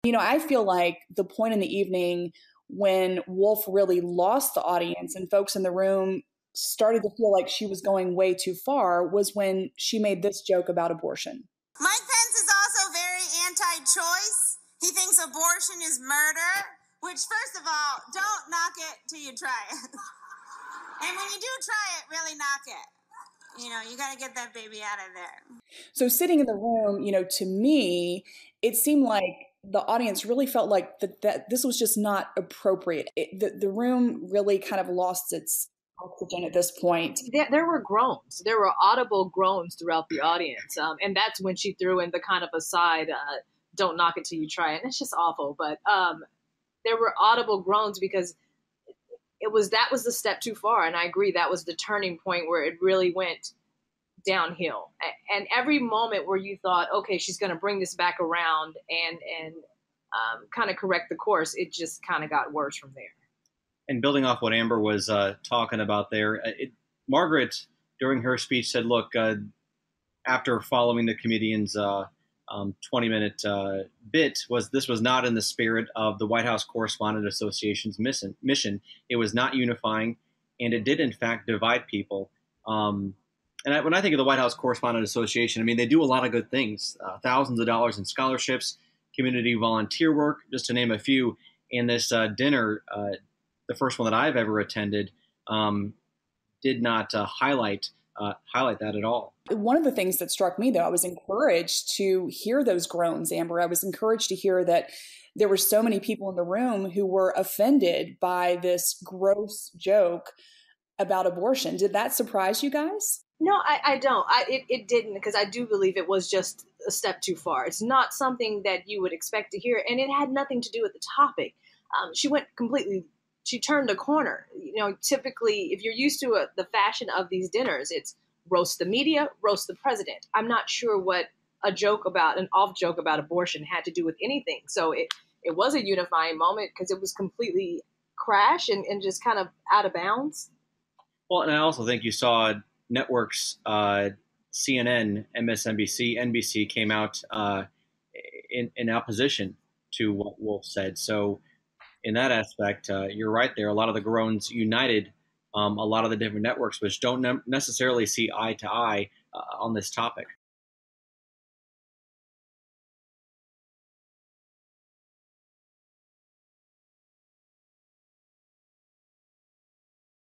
I feel like the point in the evening when Wolf really lost the audience and folks in the room started to feel like she was going way too far was when she made this joke about abortion. Mike Pence is also very anti-choice. He thinks abortion is murder, which, first of all, don't knock it till you try it. And when you do try it, really knock it. You got to get that baby out of there. So sitting in the room, to me, it seemed like the audience really felt like that this was just not appropriate. The room really kind of lost its oxygen at this point. There were groans. There were audible groans throughout the audience. And that's when she threw in the kind of aside, don't knock it till you try it. And it's just awful. But there were audible groans because that was the step too far. And I agree, that was the turning point where it really went downhill. And every moment where you thought, okay, she's going to bring this back around and kind of correct the course, it just kind of got worse from there. And building off what Amber was talking about there, Margaret, during her speech, said, look, after following the comedian's 20-minute bit, this was not in the spirit of the White House Correspondents Association's mission. It was not unifying, and it did, in fact, divide people. When I think of the White House Correspondents Association, I mean, they do a lot of good things, thousands of dollars in scholarships, community volunteer work, just to name a few. And this dinner, the first one that I've ever attended, did not highlight that at all. One of the things that struck me, though, I was encouraged to hear those groans, Amber. I was encouraged to hear that there were so many people in the room who were offended by this gross joke about abortion. Did that surprise you guys? No, I don't. It didn't, because I do believe it was just a step too far. It's not something that you would expect to hear, and it had nothing to do with the topic. She turned a corner. Typically, if you're used to the fashion of these dinners, it's roast the media, roast the president. I'm not sure what an off joke about abortion had to do with anything. So it was a unifying moment because it was completely crash and just kind of out of bounds. Well, and I also think you saw networks, CNN, MSNBC, NBC came out in opposition to what Wolf said. So in that aspect, you're right there. A lot of the groans united a lot of the different networks, which don't necessarily see eye to eye on this topic.